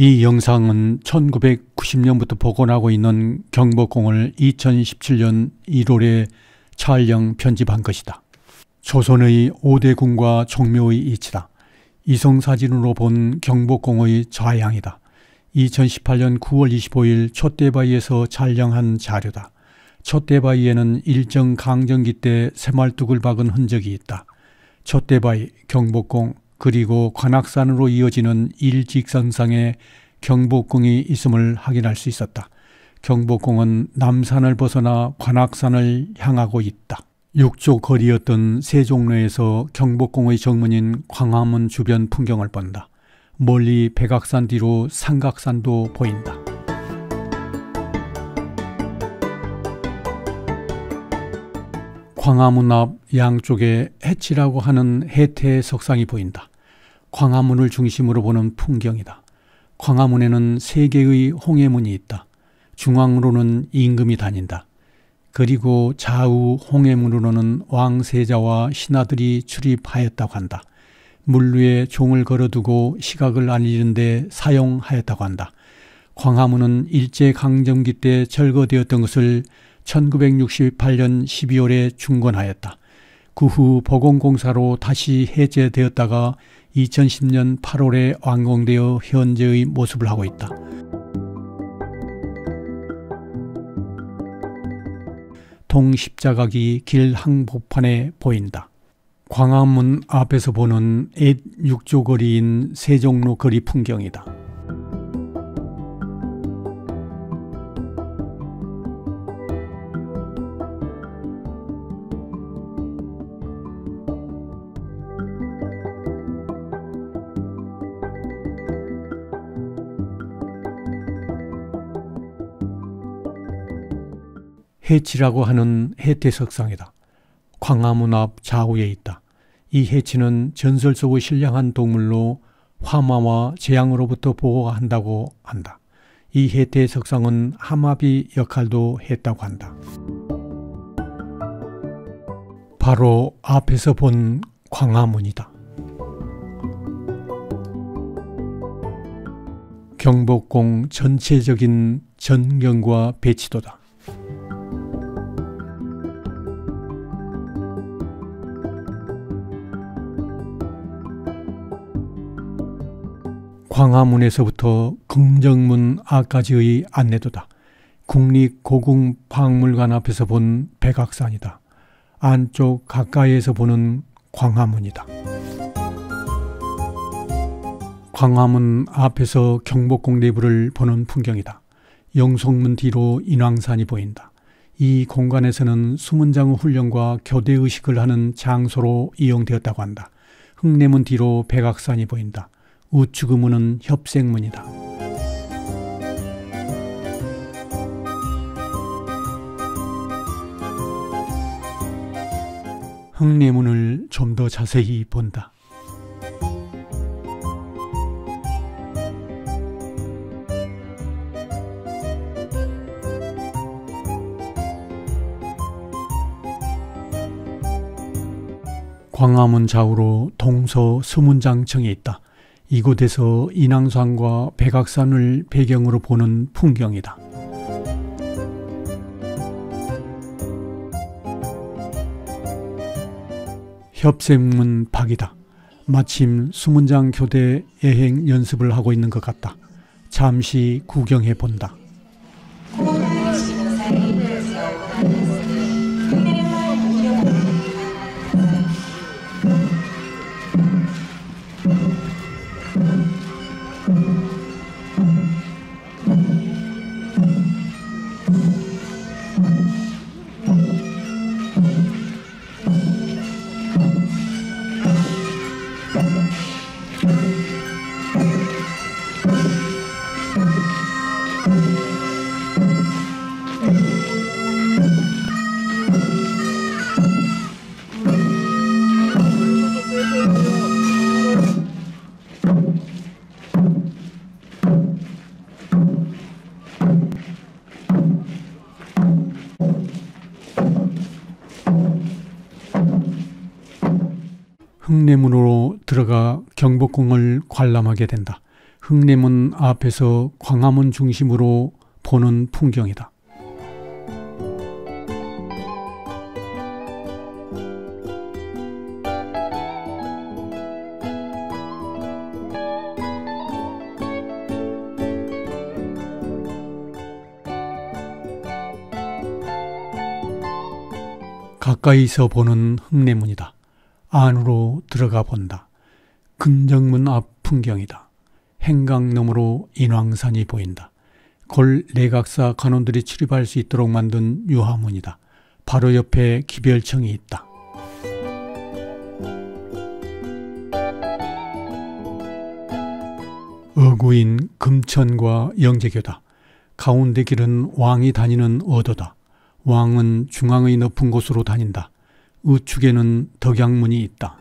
이 영상은 1990년부터 복원하고 있는 경복궁을 2017년 1월에 촬영 편집한 것이다. 조선의 5대 궁과 종묘의 이치다. 이성사진으로 본 경복궁의 좌향이다. 2018년 9월 25일 촛대바위에서 촬영한 자료다. 촛대바위에는 일정 강정기 때 새말뚝을 박은 흔적이 있다. 촛대바위, 경복궁, 그리고 관악산으로 이어지는 일직선상에 경복궁이 있음을 확인할 수 있었다. 경복궁은 남산을 벗어나 관악산을 향하고 있다. 육조 거리였던 세종로에서 경복궁의 정문인 광화문 주변 풍경을 본다. 멀리 백악산 뒤로 삼각산도 보인다. 광화문 앞 양쪽에 해치라고 하는 해태 석상이 보인다. 광화문을 중심으로 보는 풍경이다. 광화문에는 3개의 홍해문이 있다. 중앙으로는 임금이 다닌다. 그리고 좌우 홍해문으로는 왕세자와 신하들이 출입하였다고 한다. 물 위에 종을 걸어두고 시각을 알리는 데 사용하였다고 한다. 광화문은 일제강점기 때 철거되었던 것을 1968년 12월에 중건하였다. 그 후 보건공사로 다시 해제되었다가 2010년 8월에 완공되어 현재의 모습을 하고 있다. 동십자각이 길 한복판에 보인다. 광화문 앞에서 보는 옛 육조거리인 세종로 거리 풍경이다. 해치라고 하는 해태석상이다. 광화문 앞 좌우에 있다. 이 해치는 전설 속의 신령한 동물로 화마와 재앙으로부터 보호한다고 한다. 이 해태석상은 하마비 역할도 했다고 한다. 바로 앞에서 본 광화문이다. 경복궁 전체적인 전경과 배치도다. 광화문에서부터 금정문 앞까지의 안내도다. 국립고궁박물관 앞에서 본 백악산이다. 안쪽 가까이에서 보는 광화문이다. 광화문 앞에서 경복궁 내부를 보는 풍경이다. 영송문 뒤로 인왕산이 보인다. 이 공간에서는 수문장의 훈련과 교대의식을 하는 장소로 이용되었다고 한다. 흥내문 뒤로 백악산이 보인다. 우측의 문은 협색문이다. 흥내문을 좀 더 자세히 본다. 광화문 좌우로 동서 수문장청이 있다. 이곳에서 인왕산과 백악산을 배경으로 보는 풍경이다. 협색문 밖이다. 마침 수문장 교대 예행 연습을 하고 있는 것 같다. 잠시 구경해 본다. 흥내문으로 들어가 경복궁을 관람하게 된다. 흥내문 앞에서 광화문 중심으로 보는 풍경이다. 가까이서 보는 흥내문이다. 안으로 들어가 본다. 근정문 앞 풍경이다. 행강 너머로 인왕산이 보인다. 골 내각사 관원들이 출입할 수 있도록 만든 유화문이다. 바로 옆에 기별청이 있다. 어구인 금천과 영제교다. 가운데 길은 왕이 다니는 어도다. 왕은 중앙의 높은 곳으로 다닌다. 우측에는 덕양문이 있다.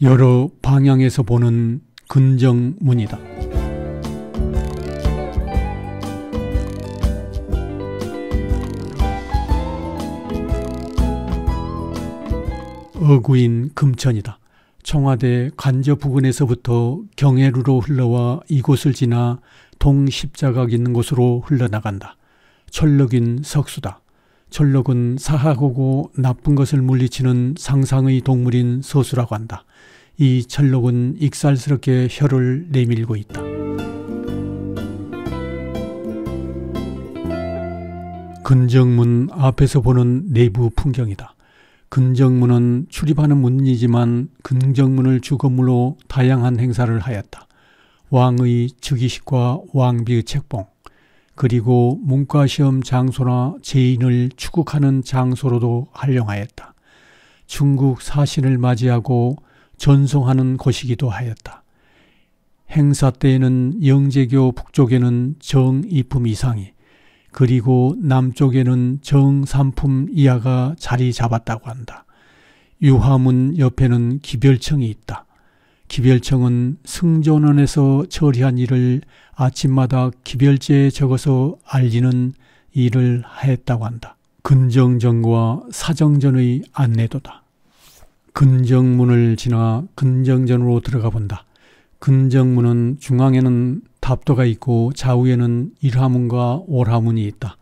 여러 방향에서 보는 근정문이다. 어구인 금천이다. 청와대 관저 부근에서부터 경회루로 흘러와 이곳을 지나 동십자각 있는 곳으로 흘러나간다. 철럭인 석수다. 철럭은 사하고고 나쁜 것을 물리치는 상상의 동물인 서수라고 한다. 이 철럭은 익살스럽게 혀를 내밀고 있다. 근정문 앞에서 보는 내부 풍경이다. 근정문은 출입하는 문이지만 근정문을 주건물로 다양한 행사를 하였다. 왕의 즉위식과 왕비의 책봉, 그리고 문과시험 장소나 제인을 추국하는 장소로도 활용하였다. 중국 사신을 맞이하고 전송하는 곳이기도 하였다. 행사 때에는 영제교 북쪽에는 정이품 이상이, 그리고 남쪽에는 정삼품 이하가 자리 잡았다고 한다. 유화문 옆에는 기별청이 있다. 기별청은 승전원에서 처리한 일을 아침마다 기별제에 적어서 알리는 일을 하였다고 한다. 근정전과 사정전의 안내도다. 근정문을 지나 근정전으로 들어가 본다. 근정문은 중앙에는 답도가 있고 좌우에는 일화문과 오화문이 있다.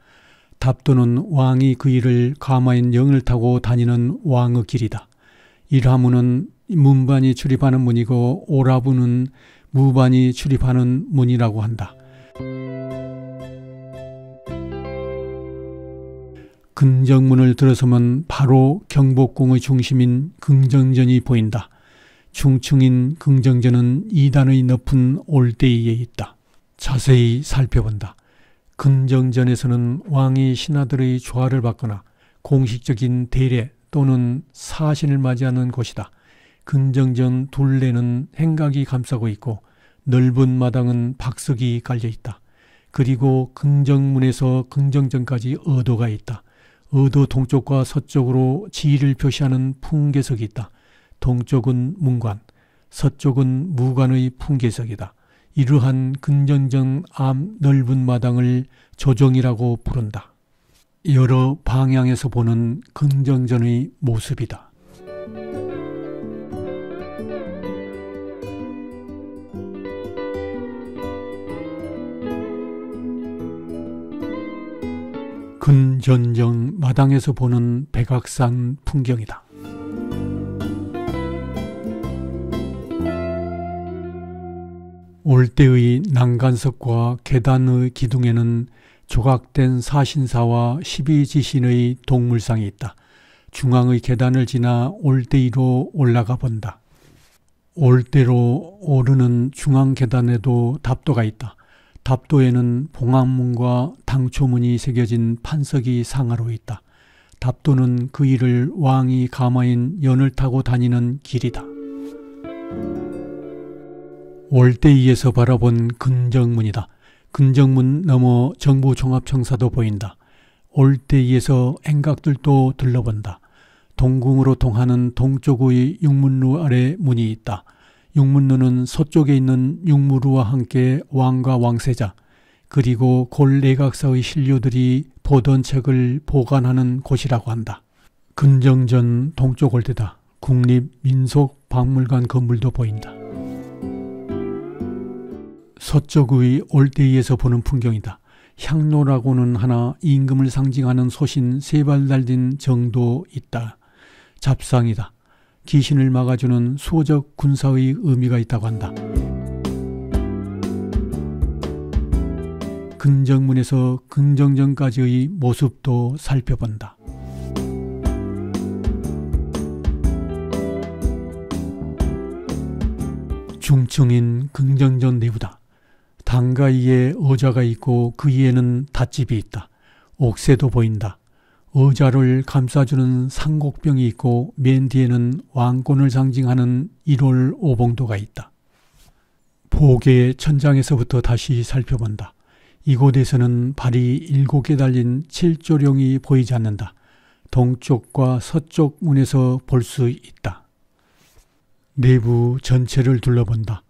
답도는 왕이 그 일을 가마인 영을 타고 다니는 왕의 길이다. 일화문은 문반이 출입하는 문이고 오화문은 무반이 출입하는 문이라고 한다. 근정문을 들어서면 바로 경복궁의 중심인 긍정전이 보인다. 중층인 긍정전은 2단의 높은 올대위에 있다. 자세히 살펴본다. 긍정전에서는 왕이 신하들의 조화를 받거나 공식적인 대례 또는 사신을 맞이하는 곳이다. 긍정전 둘레는 행각이 감싸고 있고 넓은 마당은 박석이 깔려있다. 그리고 긍정문에서 긍정전까지 어도가 있다. 어도 동쪽과 서쪽으로 지위를 표시하는 풍계석이 있다. 동쪽은 문관, 서쪽은 무관의 풍계석이다. 이러한 근정전 앞 넓은 마당을 조정이라고 부른다. 여러 방향에서 보는 근정전의 모습이다. 근전정 마당에서 보는 백악산 풍경이다. 올대의 난간석과 계단의 기둥에는 조각된 사신사와 12지신의 동물상이 있다. 중앙의 계단을 지나 올대위로 올라가 본다. 올대로 오르는 중앙 계단에도 답도가 있다. 답도에는 봉암문과 당초문이 새겨진 판석이 상하로 있다. 답도는 그 일을 왕이 가마인 연을 타고 다니는 길이다. 올대위에서 바라본 근정문이다. 근정문 너머 정부종합청사도 보인다. 올대위에서 행각들도 둘러본다. 동궁으로 통하는 동쪽의 육문루 아래 문이 있다. 육문루는 서쪽에 있는 육무루와 함께 왕과 왕세자, 그리고 골내각사의 신료들이 보던 책을 보관하는 곳이라고 한다. 근정전 동쪽 올대다. 국립민속박물관 건물도 보인다. 서쪽의 올대위에서 보는 풍경이다. 향로라고는 하나 임금을 상징하는 소신 3발 달린 정도 있다. 잡상이다. 귀신을 막아주는 수호적 군사의 의미가 있다고 한다. 근정문에서 근정전까지의 모습도 살펴본다. 중층인 근정전 내부다. 당가위에 의자가 있고 그 위에는 닷집이 있다. 옥새도 보인다. 의자를 감싸주는 상곡병이 있고 맨 뒤에는 왕권을 상징하는 1월 오봉도가 있다. 보계 천장에서부터 다시 살펴본다. 이곳에서는 발이 7개 달린 7조령이 보이지 않는다. 동쪽과 서쪽 문에서 볼 수 있다. 내부 전체를 둘러본다.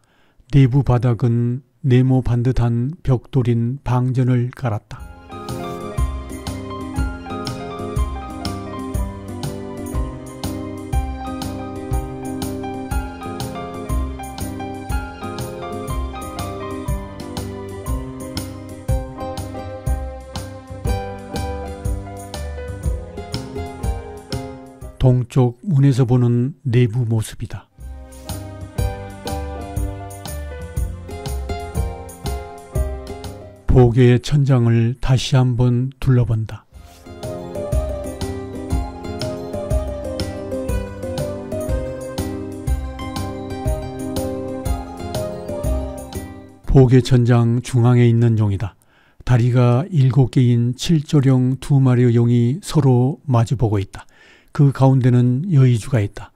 내부 바닥은 네모 반듯한 벽돌인 방전을 깔았다. 동쪽 문에서 보는 내부 모습이다. 보계의 천장을 다시 한번 둘러본다. 보계 천장 중앙에 있는 용이다. 다리가 7개인 7조령 2마리의 용이 서로 마주보고 있다. 그 가운데는 여의주가 있다.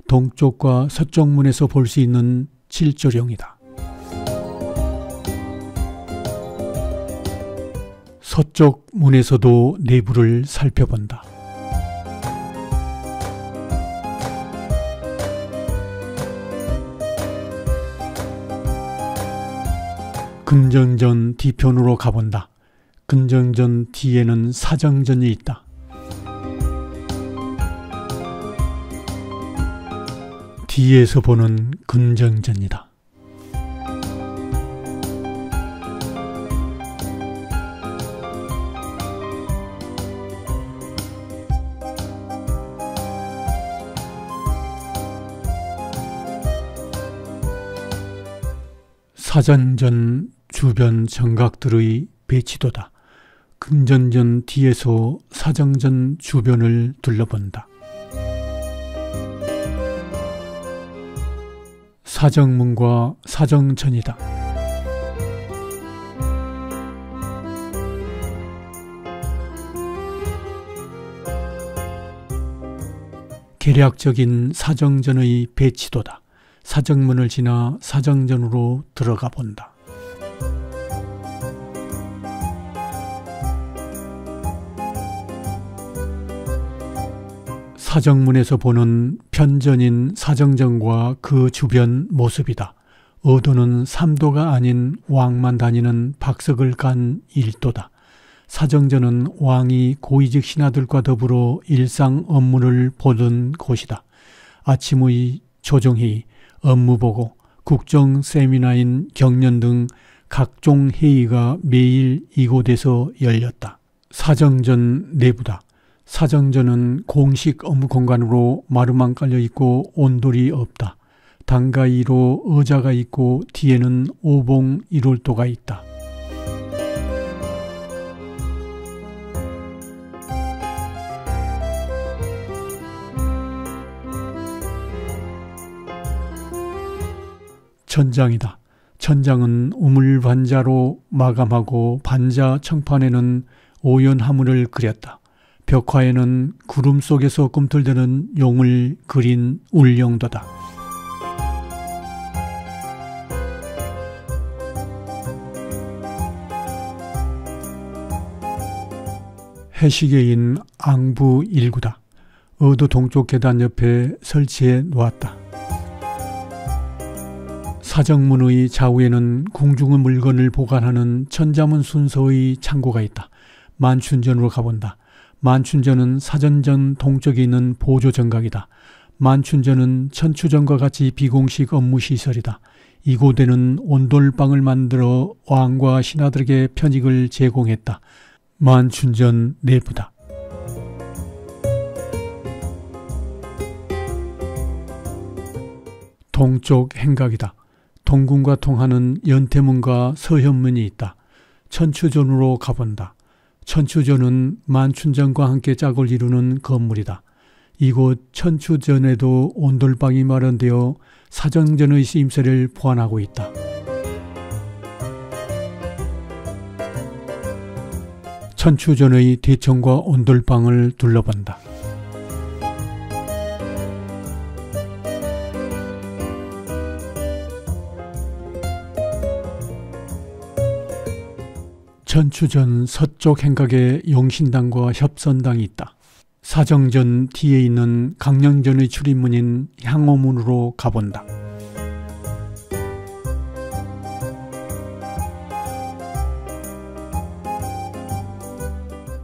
동쪽과 서쪽 문에서 볼 수 있는 7조령이다. 서쪽 문에서도 내부를 살펴본다. 근정전 뒤편으로 가본다. 근정전 뒤에는 사정전이 있다. 뒤에서 보는 근정전이다. 사정전 주변 정각들의 배치도다. 근정전 뒤에서 사정전 주변을 둘러본다. 사정문과 사정전이다. 계략적인 사정전의 배치도다. 사정문을 지나 사정전으로 들어가 본다. 사정문에서 보는 편전인 사정전과 그 주변 모습이다. 의도는 3도가 아닌 왕만 다니는 박석을 간 일도다. 사정전은 왕이 고위직 신하들과 더불어 일상 업무를 보던 곳이다. 아침의 조정회의, 업무보고, 국정 세미나인 경연 등 각종 회의가 매일 이곳에서 열렸다. 사정전 내부다. 사정전은 공식 업무 공간으로 마루만 깔려있고 온돌이 없다. 당가위로 의자가 있고 뒤에는 오봉 1월도가 있다. 천장이다. 천장은 우물반자로 마감하고 반자 청판에는 오연하문을 그렸다. 벽화에는 구름 속에서 꿈틀대는 용을 그린 울령도다. 해시계인 앙부 1구다. 의도 동쪽 계단 옆에 설치해 놓았다. 사정문의 좌우에는 궁중의 물건을 보관하는 천자문 순서의 창고가 있다. 만춘전으로 가본다. 만춘전은 사전전 동쪽에 있는 보조정각이다. 만춘전은 천추전과 같이 비공식 업무시설이다. 이곳에는 온돌방을 만들어 왕과 신하들에게 편익을 제공했다. 만춘전 내부다. 동쪽 행각이다. 동궁과 통하는 연태문과 서현문이 있다. 천추전으로 가본다. 천추전은 만춘전과 함께 짝을 이루는 건물이다. 이곳 천추전에도 온돌방이 마련되어 사정전의 쓰임새를 보완하고 있다. 천추전의 대청과 온돌방을 둘러본다. 천추전 서쪽 행각에 용신당과 협선당이 있다. 사정전 뒤에 있는 강령전의 출입문인 향호문으로 가본다.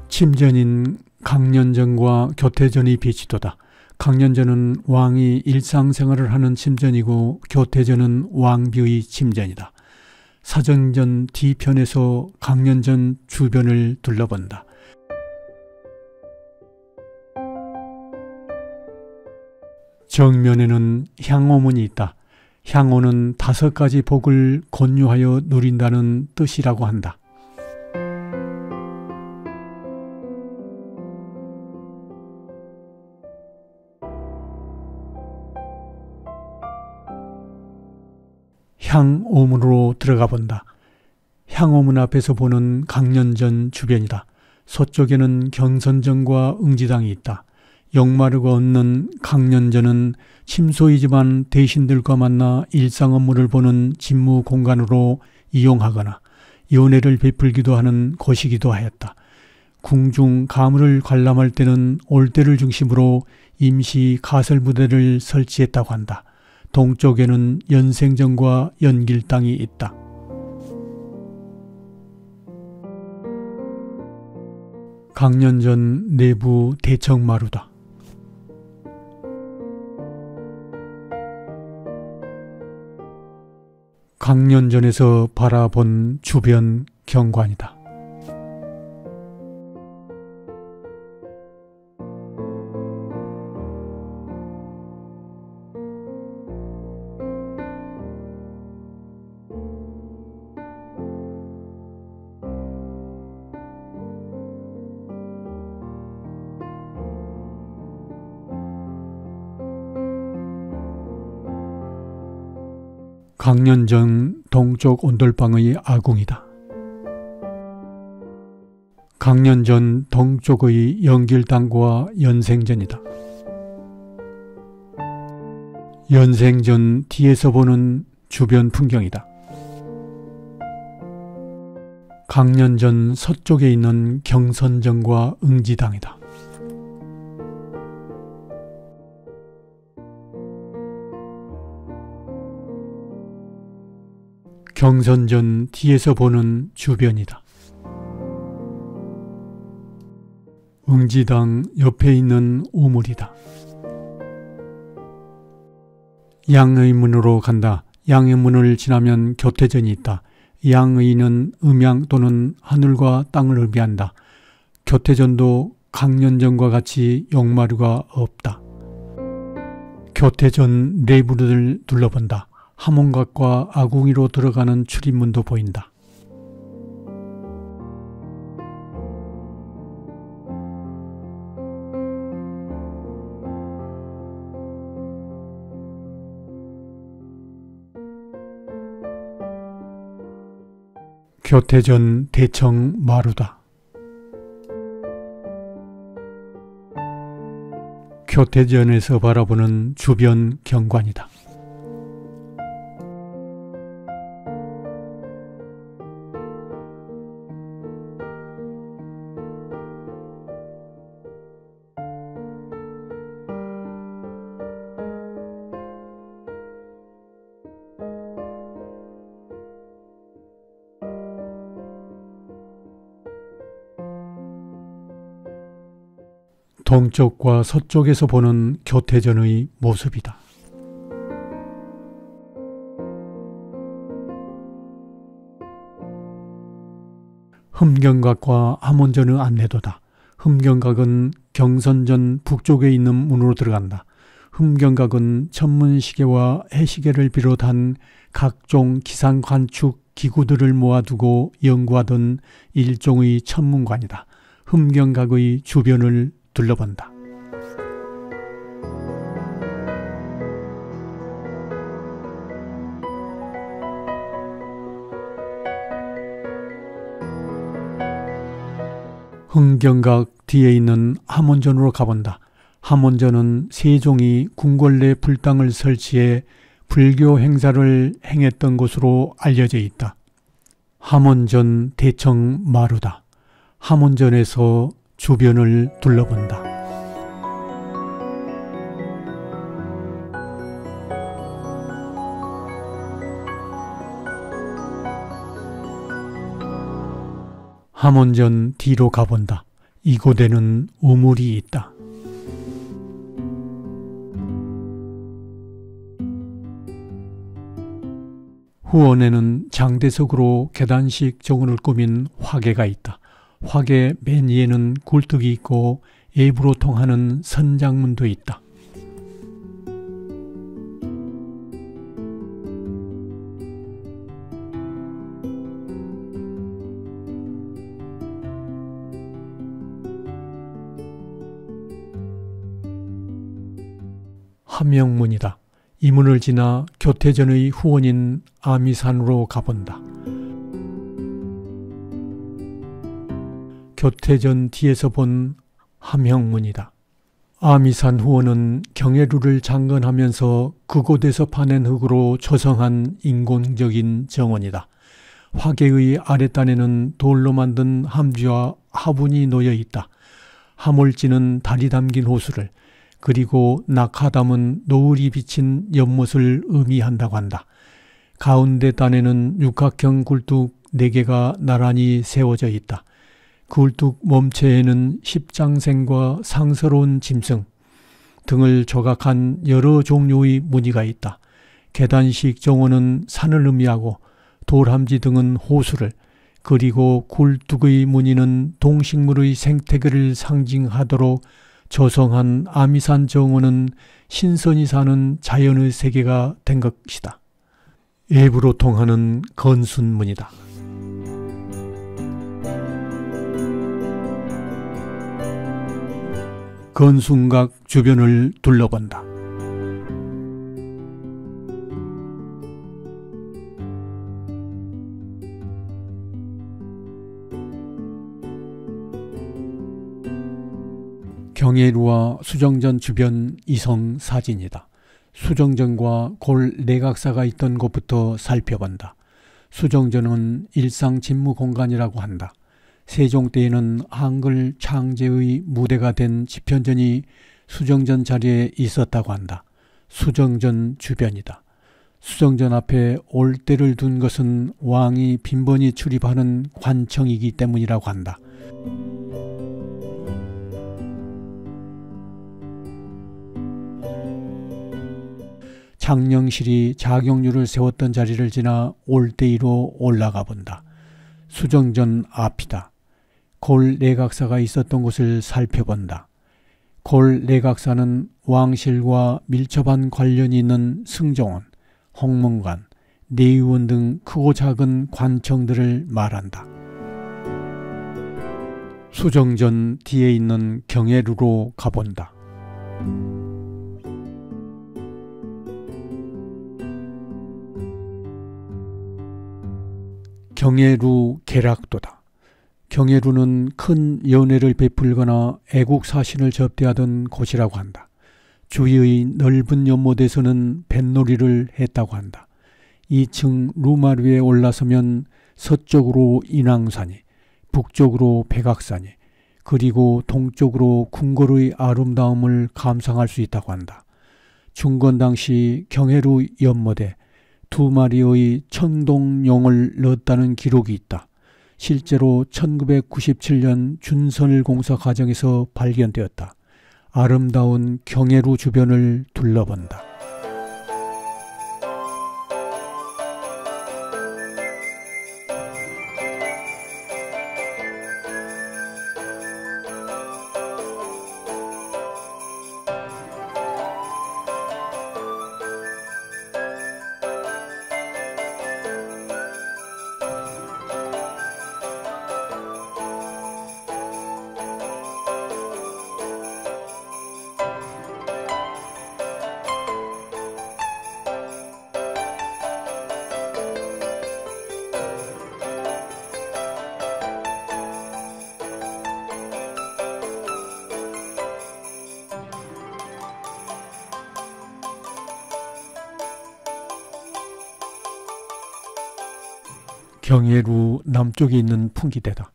침전인 강년전과 교태전이 비치도다. 강년전은 왕이 일상생활을 하는 침전이고 교태전은 왕비의 침전이다. 사정전 뒤편에서 강년전 주변을 둘러본다. 정면에는 향호문이 있다. 향호는 5가지 복을 권유하여 누린다는 뜻이라고 한다. 향오문으로 들어가 본다. 향오문 앞에서 보는 강년전 주변이다. 서쪽에는 경선전과 응지당이 있다. 역마루가 얻는 강년전은 침소이지만 대신들과 만나 일상 업무를 보는 직무 공간으로 이용하거나 연회를 베풀기도 하는 곳이기도 하였다. 궁중 가문을 관람할 때는 올대를 중심으로 임시 가설부대를 설치했다고 한다. 동쪽에는 연생전과 연길당이 있다. 강년전 내부 대청마루다. 강년전에서 바라본 주변 경관이다. 강년전 동쪽 온돌방의 아궁이다. 강년전 동쪽의 연길당과 연생전이다. 연생전 뒤에서 보는 주변 풍경이다. 강년전 서쪽에 있는 경선전과 응지당이다. 경선전 뒤에서 보는 주변이다. 응지당 옆에 있는 우물이다. 양의문으로 간다. 양의문을 지나면 교태전이 있다. 양의는 음양 또는 하늘과 땅을 의미한다. 교태전도 강년전과 같이 역마루가 없다. 교태전 내부를 둘러본다. 함원각과 아궁이로 들어가는 출입문도 보인다. 교태전 대청 마루다. 교태전에서 바라보는 주변 경관이다. 동쪽과 서쪽에서 보는 교태전의 모습이다. 흠경각과 함원전의 안내도다. 흠경각은 경선전 북쪽에 있는 문으로 들어간다. 흠경각은 천문시계와 해시계를 비롯한 각종 기상 관측 기구들을 모아두고 연구하던 일종의 천문관이다. 흠경각의 주변을 둘러본다. 흠경각 뒤에 있는 함원전으로 가본다. 함원전은 세종이 궁궐 내 불당을 설치해 불교 행사를 행했던 곳으로 알려져 있다. 함원전 대청 마루다. 함원전에서 주변을 둘러본다. 함원전 뒤로 가본다. 이곳에는 우물이 있다. 후원에는 장대석으로 계단식 정원을 꾸민 화계가 있다. 화계 맨 위에는 굴뚝이 있고 외부로 통하는 선장문도 있다. 함영문이다. 이 문을 지나 교태전의 후원인 아미산으로 가본다. 교태전 뒤에서 본 함영문이다. 아미산 후원은 경해루를 장건하면서 그곳에서 파낸 흙으로 조성한 인공적인 정원이다. 화계의 아랫단에는 돌로 만든 함쥐와 화분이 놓여 있다. 하몰지는 달이 담긴 호수를, 그리고 낙하 담은 노을이 비친 연못을 의미한다고 한다. 가운데 단에는 육각형 굴뚝 4개가 나란히 세워져 있다. 굴뚝 몸체에는 십장생과 상스러운 짐승 등을 조각한 여러 종류의 무늬가 있다. 계단식 정원은 산을 의미하고 돌함지 등은 호수를, 그리고 굴뚝의 무늬는 동식물의 생태계를 상징하도록 조성한 아미산 정원은 신선이 사는 자연의 세계가 된 것이다. 외부로 통하는 건순문이다. 건순각 주변을 둘러본다. 경해루와 수정전 주변 이성 사진이다. 수정전과 골 내각사가 있던 곳부터 살펴본다. 수정전은 일상 집무 공간이라고 한다. 세종 때에는 한글 창제의 무대가 된 집현전이 수정전 자리에 있었다고 한다. 수정전 주변이다. 수정전 앞에 올대를 둔 것은 왕이 빈번히 출입하는 관청이기 때문이라고 한다. 창녕실이 자경류를 세웠던 자리를 지나 올대위로 올라가 본다. 수정전 앞이다. 골 내각사가 있었던 곳을 살펴본다. 골 내각사는 왕실과 밀접한 관련이 있는 승정원, 홍문관, 내의원 등 크고 작은 관청들을 말한다. 수정전 뒤에 있는 경해루로 가본다. 경해루 계락도다. 경해루는 큰 연회를 베풀거나 애국 사신을 접대하던 곳이라고 한다. 주위의 넓은 연못에서는 뱃놀이를 했다고 한다. 2층 루마루에 올라서면 서쪽으로 인왕산이, 북쪽으로 백악산이, 그리고 동쪽으로 궁궐의 아름다움을 감상할 수 있다고 한다. 중건 당시 경해루 연못에 2마리의 청동용을 넣었다는 기록이 있다. 실제로 1997년 준선을 공사 과정에서 발견되었다. 아름다운 경회루 주변을 둘러본다. 경회루 남쪽에 있는 풍기대다.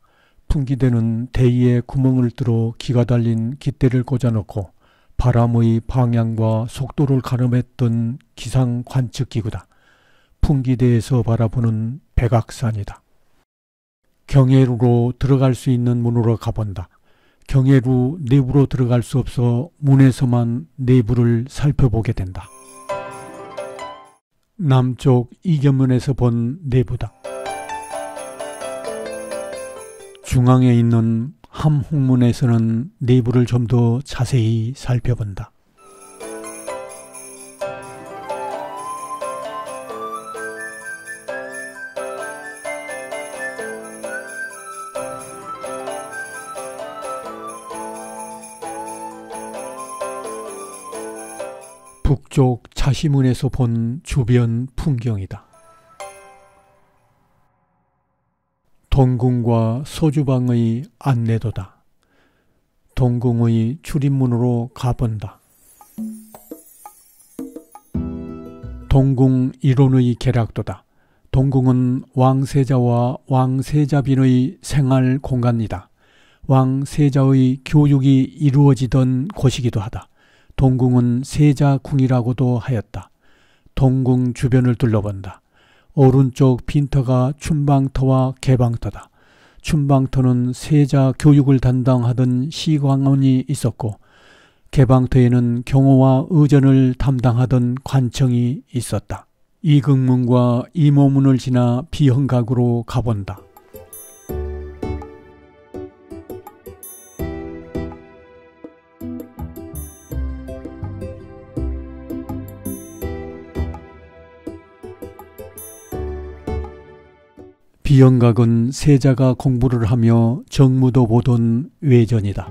풍기대는 대위에 구멍을 뚫어 기가 달린 깃대를 꽂아놓고 바람의 방향과 속도를 가늠했던 기상 관측기구다. 풍기대에서 바라보는 백악산이다. 경회루로 들어갈 수 있는 문으로 가본다. 경회루 내부로 들어갈 수 없어 문에서만 내부를 살펴보게 된다. 남쪽 이견문에서 본 내부다. 중앙에 있는 함홍문에서는 내부를 좀 더 자세히 살펴본다. 북쪽 자시문에서 본 주변 풍경이다. 동궁과 소주방의 안내도다. 동궁의 출입문으로 가본다. 동궁 일원의 계략도다. 동궁은 왕세자와 왕세자빈의 생활 공간이다. 왕세자의 교육이 이루어지던 곳이기도 하다. 동궁은 세자궁이라고도 하였다. 동궁 주변을 둘러본다. 오른쪽 빈터가 춘방터와 개방터다. 춘방터는 세자 교육을 담당하던 시광원이 있었고 개방터에는 경호와 의전을 담당하던 관청이 있었다. 이극문과 이모문을 지나 비형각으로 가본다. 비형각은 세자가 공부를 하며 정무도 보던 외전이다.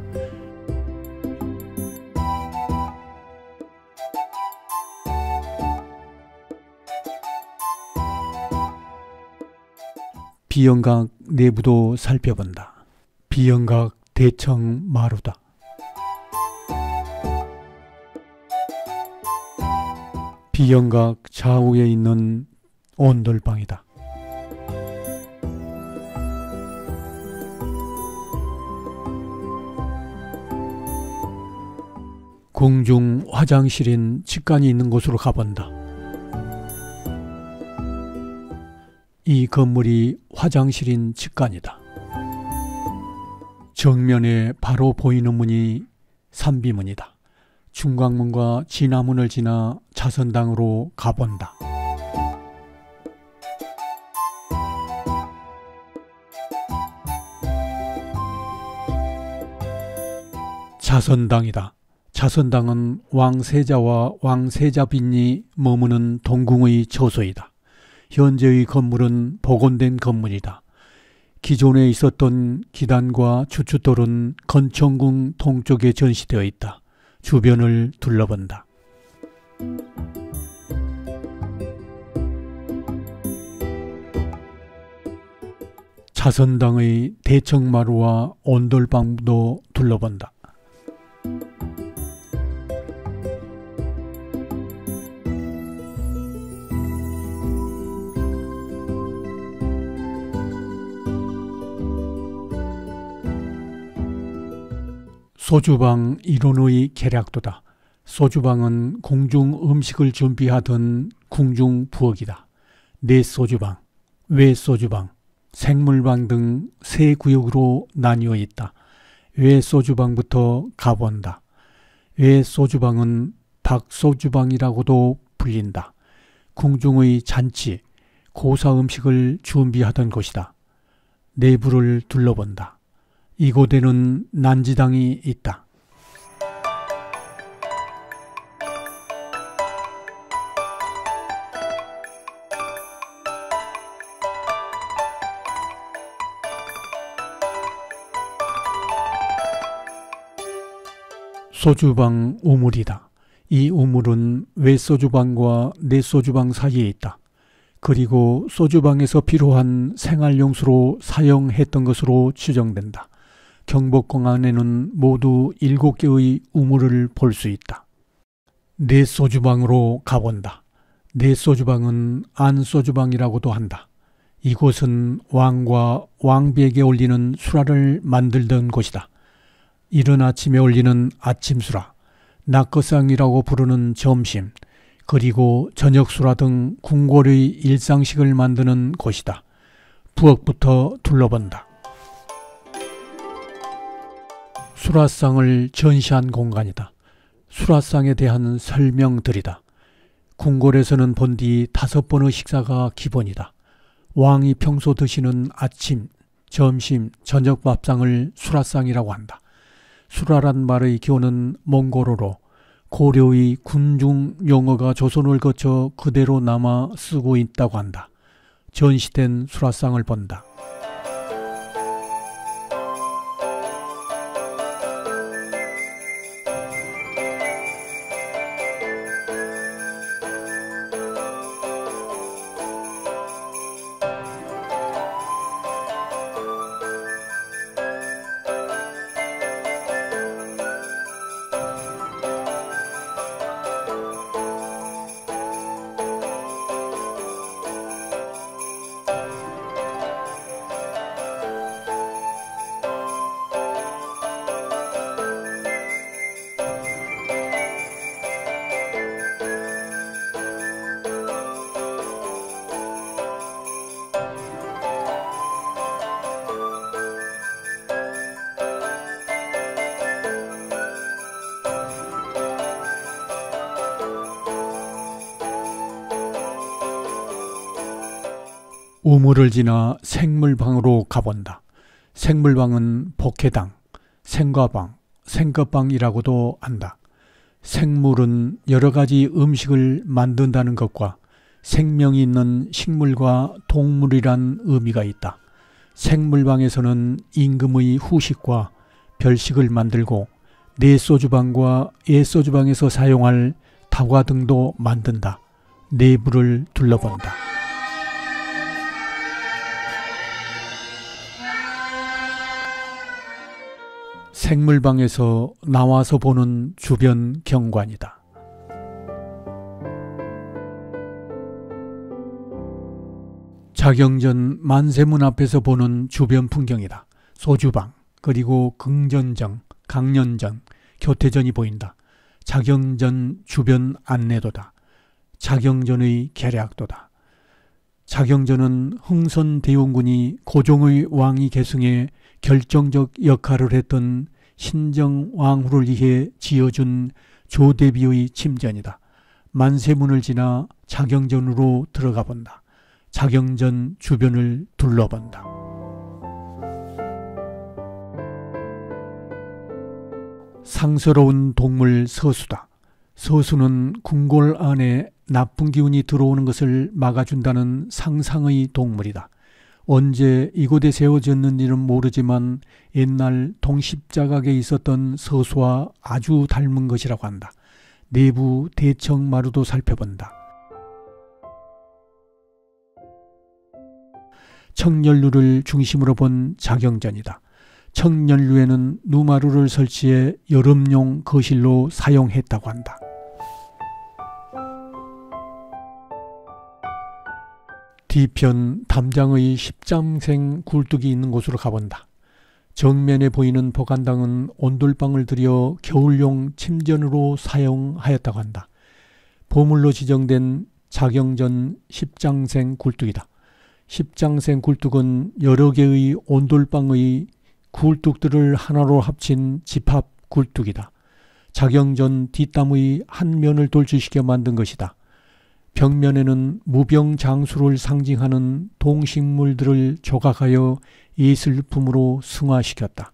비형각 내부도 살펴본다. 비형각 대청 마루다. 비형각 좌우에 있는 온돌방이다. 궁중 화장실인 직관이 있는 곳으로 가본다. 이 건물이 화장실인 직관이다. 정면에 바로 보이는 문이 삼비문이다. 중광문과 진화문을 지나 자선당으로 가본다. 자선당이다. 자선당은 왕세자와 왕세자빈이 머무는 동궁의 처소이다. 현재의 건물은 복원된 건물이다. 기존에 있었던 기단과 추춧돌은 건청궁 동쪽에 전시되어 있다. 주변을 둘러본다. 자선당의 대청마루와 온돌방도 둘러본다. 소주방 일원의 계략도다. 소주방은 궁중 음식을 준비하던 궁중 부엌이다. 내소주방, 외소주방, 생물방 등 세 구역으로 나뉘어 있다. 외소주방부터 가본다. 외소주방은 박소주방이라고도 불린다. 궁중의 잔치, 고사 음식을 준비하던 곳이다. 내부를 둘러본다. 이곳에는 난지당이 있다. 소주방 우물이다. 이 우물은 외소주방과 내소주방 사이에 있다. 그리고 소주방에서 필요한 생활용수로 사용했던 것으로 추정된다. 경복궁 안에는 모두 7개의 우물을 볼 수 있다. 내소주방으로 가본다. 내소주방은 안소주방이라고도 한다. 이곳은 왕과 왕비에게 올리는 수라를 만들던 곳이다. 이른 아침에 올리는 아침수라, 낙거상이라고 부르는 점심, 그리고 저녁수라 등 궁궐의 일상식을 만드는 곳이다. 부엌부터 둘러본다. 수라상을 전시한 공간이다. 수라상에 대한 설명들이다. 궁궐에서는 본 뒤 5번의 식사가 기본이다. 왕이 평소 드시는 아침, 점심, 저녁 밥상을 수라상이라고 한다. 수라란 말의 기원은 몽골어로 고려의 군중 용어가 조선을 거쳐 그대로 남아 쓰고 있다고 한다. 전시된 수라상을 본다. 우물을 지나 생물방으로 가본다. 생물방은 복회당, 생과방, 생것방이라고도 한다. 생물은 여러 가지 음식을 만든다는 것과 생명이 있는 식물과 동물이란 의미가 있다. 생물방에서는 임금의 후식과 별식을 만들고 내소주방과 예소주방에서 사용할 다과 등도 만든다. 내부를 둘러본다. 생물방에서 나와서 보는 주변 경관이다. 자경전 만세문 앞에서 보는 주변 풍경이다. 소주방, 그리고 긍전정, 강년전, 교태전이 보인다. 자경전 주변 안내도다. 자경전의 계략도다. 자경전은 흥선대원군이 고종의 왕위 계승에 결정적 역할을 했던 신정왕후를 위해 지어준 조대비의 침전이다. 만세문을 지나 자경전으로 들어가 본다. 자경전 주변을 둘러본다. 상스러운 동물 서수다. 서수는 궁궐 안에 나쁜 기운이 들어오는 것을 막아준다는 상상의 동물이다. 언제 이곳에 세워졌는지는 모르지만 옛날 동십자각에 있었던 서수와 아주 닮은 것이라고 한다. 내부 대청마루도 살펴본다. 청연루를 중심으로 본 자경전이다. 청연루에는 누마루를 설치해 여름용 거실로 사용했다고 한다. 뒤편 담장의 십장생 굴뚝이 있는 곳으로 가본다. 정면에 보이는 보간당은 온돌방을 들여 겨울용 침전으로 사용하였다고 한다. 보물로 지정된 자경전 십장생 굴뚝이다. 십장생 굴뚝은 여러 개의 온돌방의 굴뚝들을 하나로 합친 집합 굴뚝이다. 자경전 뒷담의 한 면을 돌출시켜 만든 것이다. 벽면에는 무병장수를 상징하는 동식물들을 조각하여 예술품으로 승화시켰다.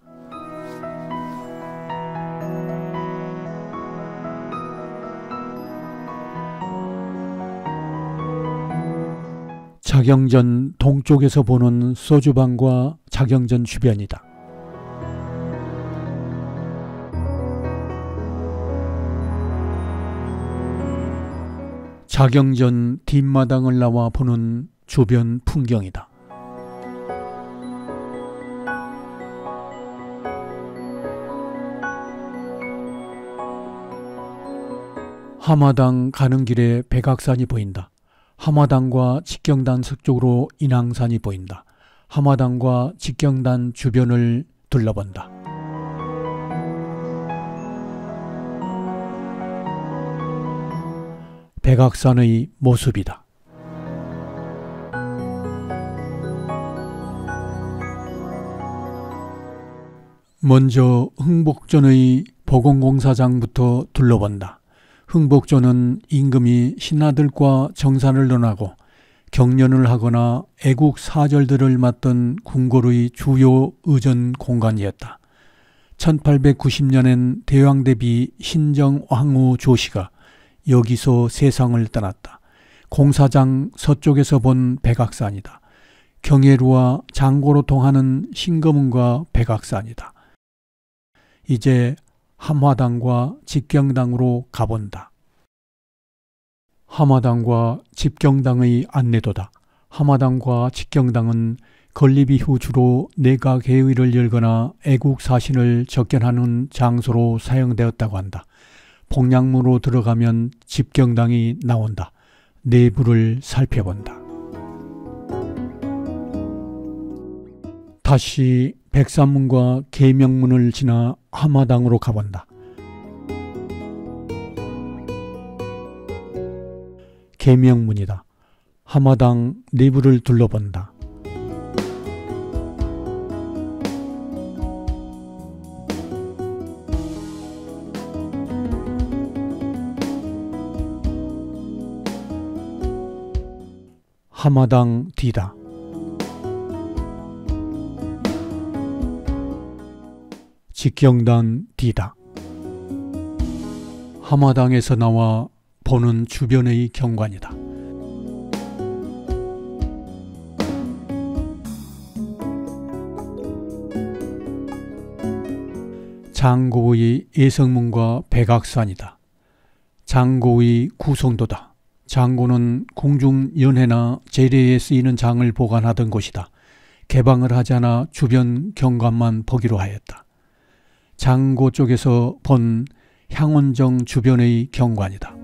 자경전 동쪽에서 보는 소주방과 자경전 주변이다. 자경전 뒷마당을 나와 보는 주변 풍경이다. 하마당 가는 길에 백악산이 보인다. 하마당과 직경단 서쪽으로 인왕산이 보인다. 하마당과 직경단 주변을 둘러본다. 백악산의 모습이다. 먼저 흥복전의 보건공사장부터 둘러본다. 흥복전은 임금이 신하들과 정산을 논하고 경연을 하거나 애국 사절들을 맡던 궁궐의 주요 의전 공간이었다. 1890년엔 대왕대비 신정왕후 조씨가 여기서 세상을 떠났다. 공사장 서쪽에서 본 백악산이다. 경예루와 장고로 통하는 신거문과 백악산이다. 이제 함화당과 직경당으로 가본다. 함화당과 직경당의 안내도다. 함화당과 직경당은 건립 이후 주로 내각회의를 열거나 애국사신을 접견하는 장소로 사용되었다고 한다. 복량문으로 들어가면 직경당이 나온다. 내부를 살펴본다. 다시 백산문과 계명문을 지나 함화당으로 가본다. 계명문이다. 함화당 내부를 둘러본다. 함화당 뒤다. 직경단 뒤다. 함화당에서 나와 보는 주변의 경관이다. 장고의 예성문과 백악산이다. 장고의 구성도다. 장고는 궁중연회나 제례에 쓰이는 장을 보관하던 곳이다. 개방을 하지 않아 주변 경관만 보기로 하였다. 장고 쪽에서 본 향원정 주변의 경관이다.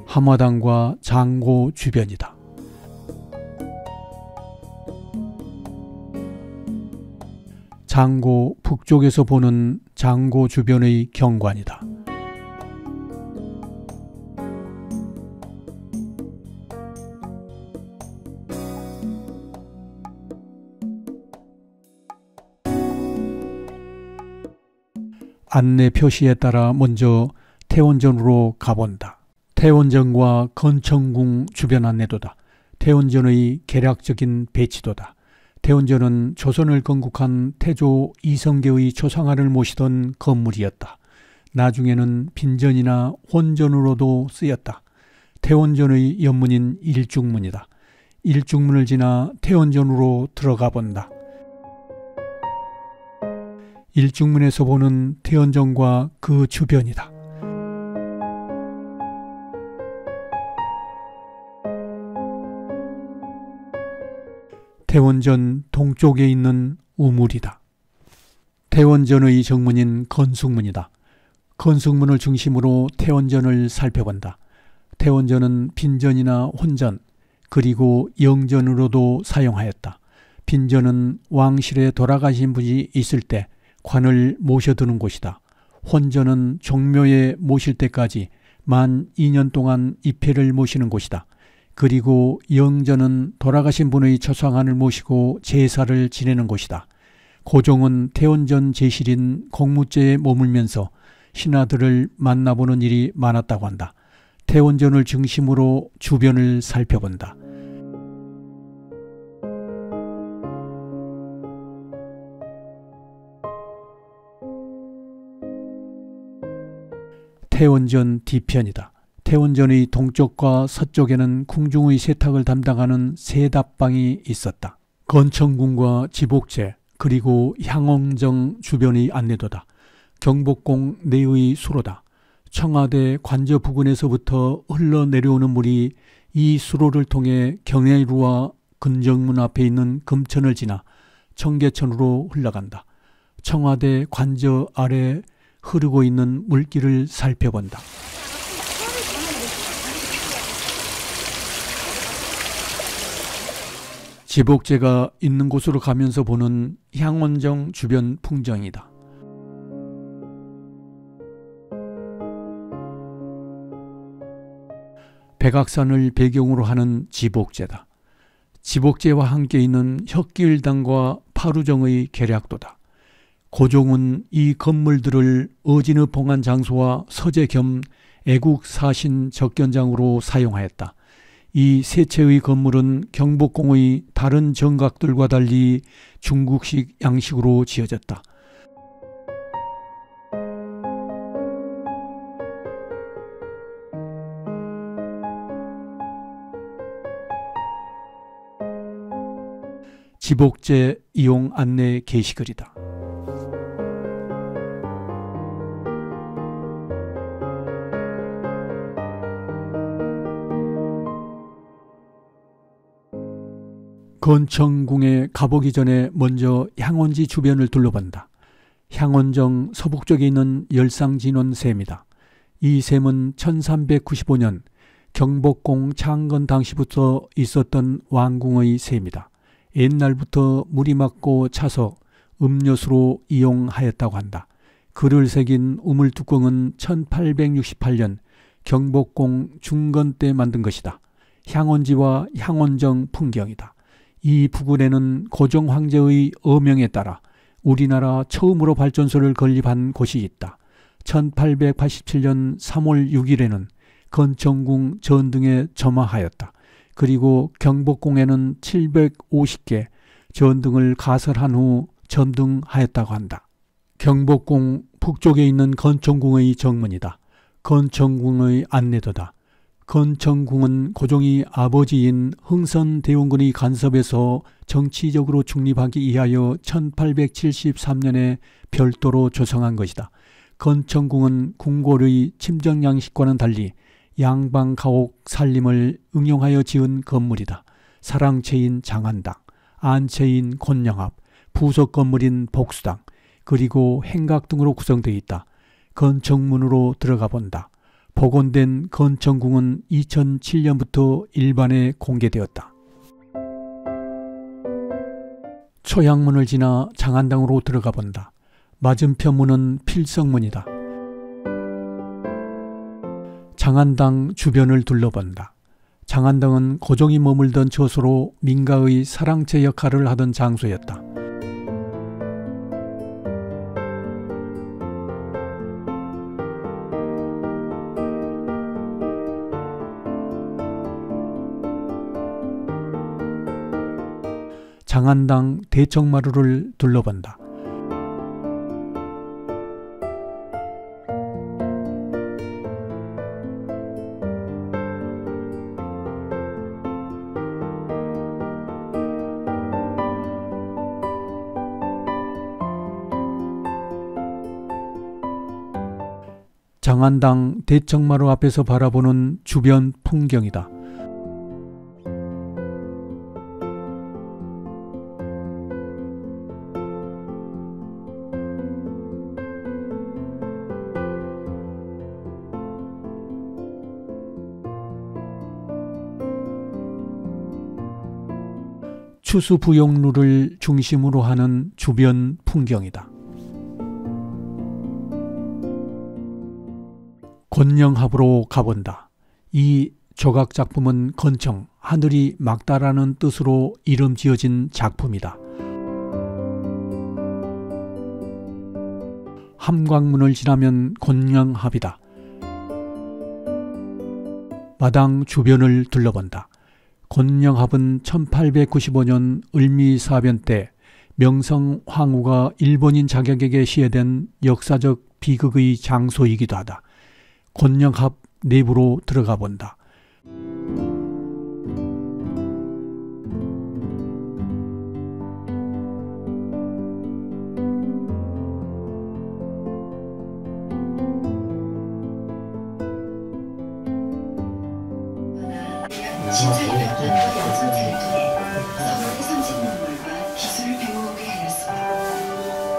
함화당과 장고 주변이다. 장고 북쪽에서 보는 장고 주변의 경관이다. 안내 표시에 따라 먼저 태원전으로 가본다. 태원전과 건천궁 주변 안내도다. 태원전의 계략적인 배치도다. 태원전은 조선을 건국한 태조 이성계의 초상화를 모시던 건물이었다. 나중에는 빈전이나 혼전으로도 쓰였다. 태원전의 연문인 일중문이다. 일중문을 지나 태원전으로 들어가 본다. 일중문에서 보는 태원전과 그 주변이다. 태원전 동쪽에 있는 우물이다. 태원전의 정문인 건숙문이다. 건숙문을 중심으로 태원전을 살펴본다. 태원전은 빈전이나 혼전, 그리고 영전으로도 사용하였다. 빈전은 왕실에 돌아가신 분이 있을 때 관을 모셔두는 곳이다. 혼전은 종묘에 모실 때까지 만 2년 동안 입회를 모시는 곳이다. 그리고 영전은 돌아가신 분의 초상화를 모시고 제사를 지내는 곳이다. 고종은 태원전 제실인 공무제에 머물면서 신하들을 만나보는 일이 많았다고 한다. 태원전을 중심으로 주변을 살펴본다. 태원전 뒤편이다. 태원전의 동쪽과 서쪽에는 궁중의 세탁을 담당하는 세답방이 있었다. 건청궁과 지복제 그리고 향원정 주변의 안내도다. 경복궁 내의 수로다. 청와대 관저 부근에서부터 흘러내려오는 물이 이 수로를 통해 경내루와 근정문 앞에 있는 금천을 지나 청계천으로 흘러간다. 청와대 관저 아래 흐르고 있는 물길을 살펴본다. 지복제가 있는 곳으로 가면서 보는 향원정 주변 풍경이다. 백악산을 배경으로 하는 지복제다. 지복제와 함께 있는 혁길당과 파루정의 계략도다. 고종은 이 건물들을 어진의 봉안 장소와 서재 겸 애국 사신 적견장으로 사용하였다. 이 세 채의 건물은 경복궁의 다른 정각들과 달리 중국식 양식으로 지어졌다. 지복제 이용 안내 게시글이다. 건청궁에 가보기 전에 먼저 향원지 주변을 둘러본다. 향원정 서북쪽에 있는 열상진원샘이다. 이 샘은 1395년 경복궁 창건 당시부터 있었던 왕궁의 샘이다. 옛날부터 물이 맑고 차서 음료수로 이용하였다고 한다. 글을 새긴 우물뚜껑은 1868년 경복궁 중건 때 만든 것이다. 향원지와 향원정 풍경이다. 이 부근에는 고종 황제의 어명에 따라 우리나라 처음으로 발전소를 건립한 곳이 있다. 1887년 3월 6일에는 건청궁 전등에 점화하였다. 그리고 경복궁에는 750개 전등을 가설한 후 전등하였다고 한다. 경복궁 북쪽에 있는 건청궁의 정문이다. 건청궁의 안내도다. 건청궁은 고종이 아버지인 흥선대원군의 간섭에서 정치적으로 중립하기 위하여 1873년에 별도로 조성한 것이다. 건청궁은 궁궐의 침정양식과는 달리 양방가옥 살림을 응용하여 지은 건물이다. 사랑채인 장안당, 안채인 곤영합, 부속 건물인 복수당, 그리고 행각 등으로 구성되어 있다. 건청문으로 들어가 본다. 복원된 건청궁은 2007년부터 일반에 공개되었다. 초양문을 지나 장안당으로 들어가 본다. 맞은편 문은 필성문이다. 장안당 주변을 둘러본다. 장안당은 고종이 머물던 처소로 민가의 사랑채 역할을 하던 장소였다. 장안당 대청마루를 둘러본다. 장안당 대청마루 앞에서 바라보는 주변 풍경이다. 추수부용루를 중심으로 하는 주변 풍경이다. 곤영합으로 가본다. 이 조각 작품은 건청, 하늘이 맑다라는 뜻으로 이름 지어진 작품이다. 함광문을 지나면 곤영합이다. 마당 주변을 둘러본다. 곤영합은 1895년 을미사변 때 명성 황후가 일본인 자격에게 시해된 역사적 비극의 장소이기도 하다. 곤영합 내부로 들어가 본다. 신사임당과 연선체를 통해 서울의 선진문물과 기술을 배워오게 하였습니다.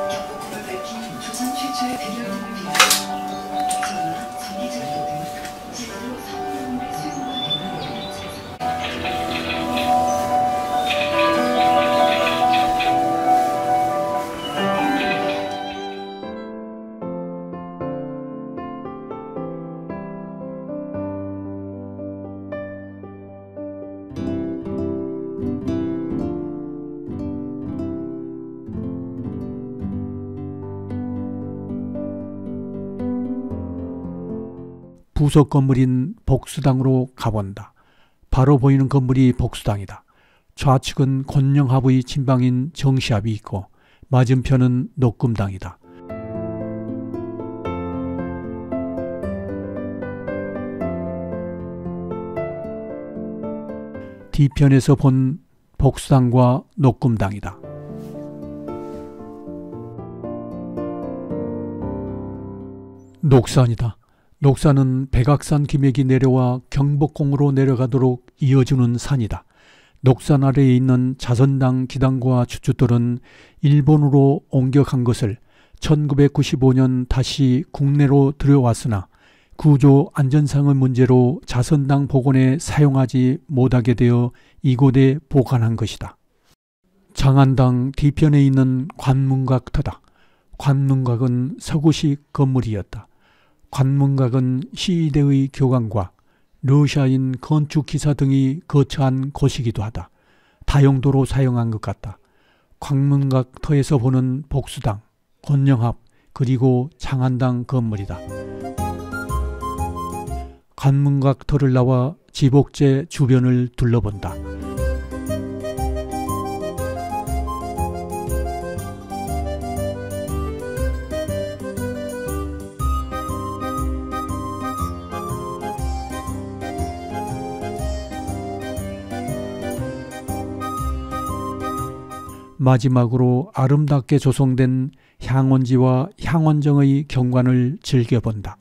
경복궁을 밝힌 조선 최초의 백열등을 비롯해 전화, 전기전기 등 제대로 서울문물의 수용과 대문을 부속 건물인 복수당으로 가본다. 바로 보이는 건물이 복수당이다. 좌측은 곤영합의 친방인 정시합이 있고 맞은편은 녹금당이다. 뒤편에서 본 복수당과 녹금당이다. 녹산이다. 녹산은 백악산 기맥이 내려와 경복궁으로 내려가도록 이어주는 산이다. 녹산 아래에 있는 자선당 기당과 주춧돌은 일본으로 옮겨간 것을 1995년 다시 국내로 들여왔으나 구조 안전상의 문제로 자선당 복원에 사용하지 못하게 되어 이곳에 보관한 것이다. 장안당 뒤편에 있는 관문각터다. 관문각은 서구식 건물이었다. 관문각은 시대의 교황과 러시아인 건축기사 등이 거처한 곳이기도 하다. 다용도로 사용한 것 같다. 관문각터에서 보는 복수당, 곤영합, 그리고 장안당 건물이다. 관문각터를 나와 지복제 주변을 둘러본다. 마지막으로 아름답게 조성된 향원지와 향원정의 경관을 즐겨본다.